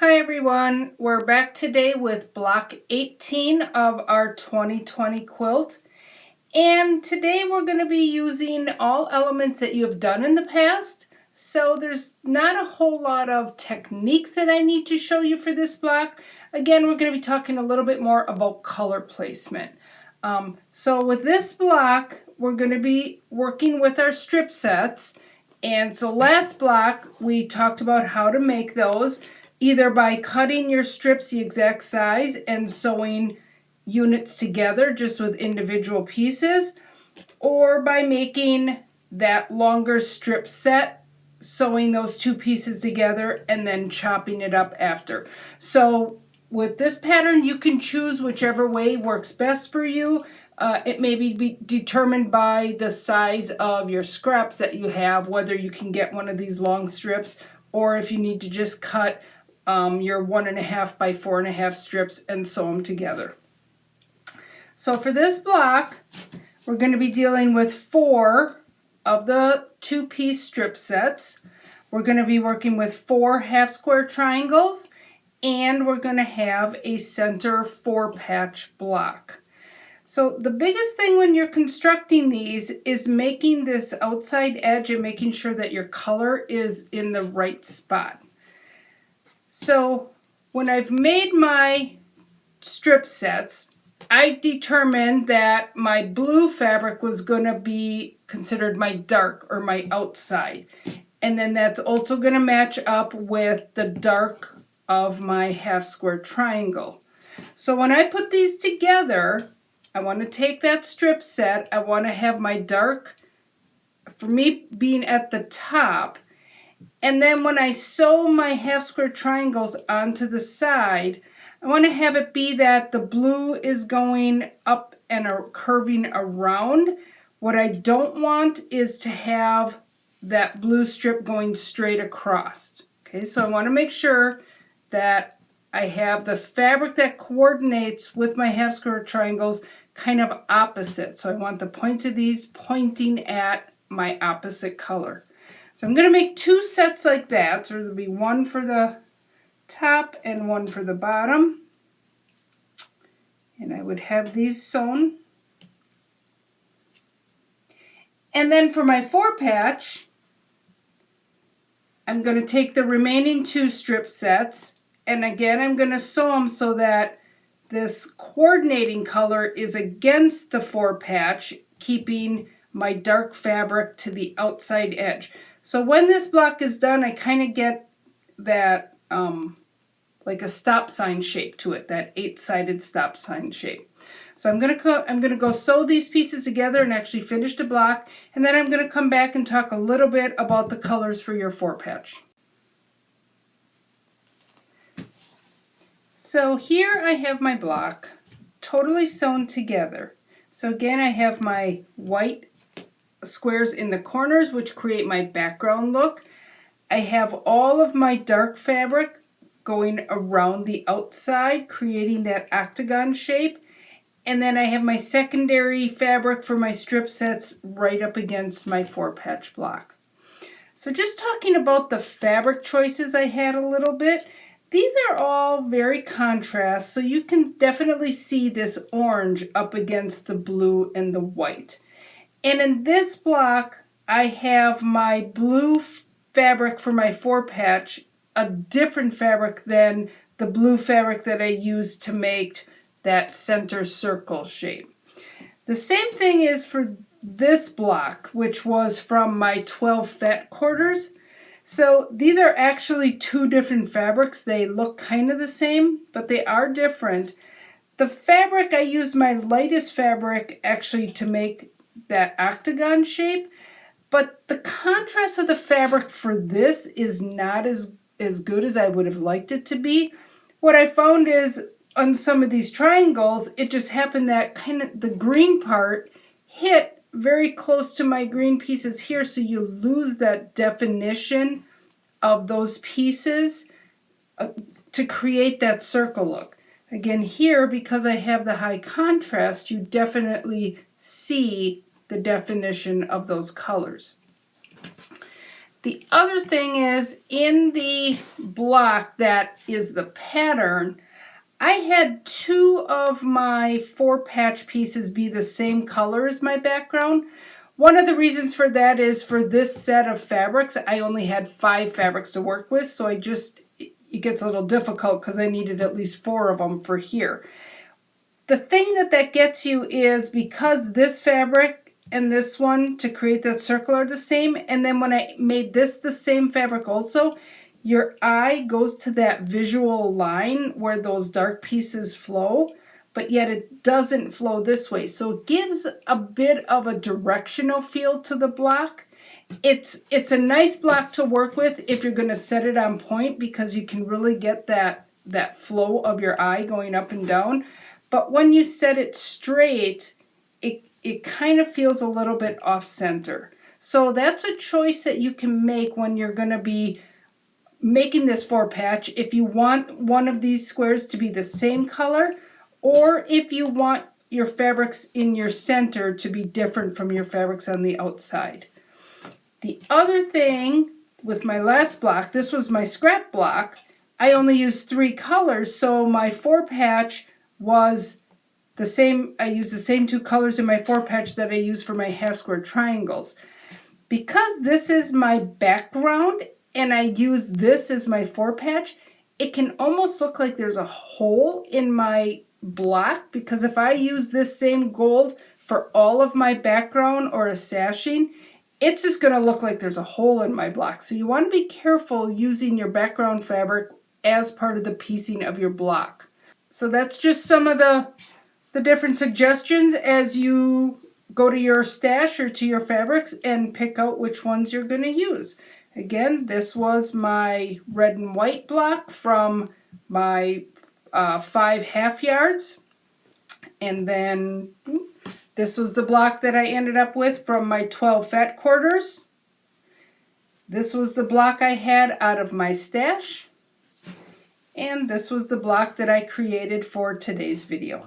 Hi everyone, we're back today with block 18 of our 2020 quilt, and today we're going to be using all elements that you have done in the past, so there's not a whole lot of techniques that I need to show you for this block. Again, we're going to be talking a little bit more about color placement. So with this block, we're going to be working with our strip sets, and so last block we talked about how to make those, either by cutting your strips the exact size and sewing units together just with individual pieces, or by making that longer strip set, sewing those two pieces together and then chopping it up after. So with this pattern, you can choose whichever way works best for you. It may be determined by the size of your scraps that you have, whether you can get one of these long strips or if you need to just cut your 1.5 by 4.5 strips and sew them together. So for this block, we're going to be dealing with 4 of the 2-piece strip sets. We're going to be working with 4 half square triangles, and we're going to have a center 4-patch block. So the biggest thing when you're constructing these is making this outside edge and making sure that your color is in the right spot. So when I've made my strip sets, I determined that my blue fabric was going to be considered my dark or my outside. And then that's also going to match up with the dark of my half square triangle. So when I put these together, I want to take that strip set, I want to have my dark, for me, being at the top. And then when I sew my half square triangles onto the side, I want to have it be that the blue is going up and curving around. What I don't want is to have that blue strip going straight across. Okay, so I want to make sure that I have the fabric that coordinates with my half square triangles kind of opposite. So I want the points of these pointing at my opposite color. So I'm going to make 2 sets like that. So there'll be one for the top and one for the bottom. And I would have these sewn. And then for my 4-patch, I'm going to take the remaining 2 strip sets, and again I'm going to sew them so that this coordinating color is against the 4-patch, keeping my dark fabric to the outside edge. So when this block is done, I kind of get that like a stop sign shape to it, that 8-sided stop sign shape. So I'm going to go sew these pieces together and actually finish the block, and then I'm going to come back and talk a little bit about the colors for your 4-patch. So here I have my block totally sewn together. So again, I have my white squares in the corners, which create my background look. I have all of my dark fabric going around the outside, creating that octagon shape. And then I have my secondary fabric for my strip sets right up against my 4-patch block. So just talking about the fabric choices I had a little bit, these are all very contrast, so you can definitely see this orange up against the blue and the white. And in this block, I have my blue fabric for my 4-patch, a different fabric than the blue fabric that I used to make that center circle shape. The same thing is for this block, which was from my 12 fat quarters. So these are actually 2 different fabrics. They look kind of the same, but they are different. The fabric, I used my lightest fabric actually to make that octagon shape, but the contrast of the fabric for this is not as good as I would have liked it to be. What I found is on some of these triangles, it just happened that kind of the green part hit very close to my green pieces here, so you lose that definition of those pieces to create that circle look. Again, here, because I have the high contrast, you definitely see the definition of those colors. The other thing is, in the block that is the pattern, I had 2 of my 4 patch pieces be the same color as my background. One of the reasons for that is for this set of fabrics, I only had 5 fabrics to work with, so it gets a little difficult because I needed at least 4 of them for here. The thing that gets you is because this fabric and this one to create that circle are the same, and then when I made this the same fabric also, your eye goes to that visual line where those dark pieces flow, but yet it doesn't flow this way. So it gives a bit of a directional feel to the block. It's a nice block to work with if you're going to set it on point, because you can really get that flow of your eye going up and down. But when you set it straight, it kind of feels a little bit off center. So that's a choice that you can make when you're going to be making this 4 patch, if you want one of these squares to be the same color, or if you want your fabrics in your center to be different from your fabrics on the outside. The other thing with my last block, this was my scrap block, I only used 3 colors, so my 4 patch was the same. I used the same 2 colors in my 4 patch that I used for my half square triangles. Because this is my background and I use this as my 4 patch, it can almost look like there's a hole in my block, because if I use this same gold for all of my background or a sashing, it's just going to look like there's a hole in my block. So you want to be careful using your background fabric as part of the piecing of your block. So that's just some of the different suggestions as you go to your stash or to your fabrics and pick out which ones you're going to use. Again, this was my red and white block from my 5 half yards. And then this was the block that I ended up with from my 12 fat quarters. This was the block I had out of my stash. And this was the block that I created for today's video.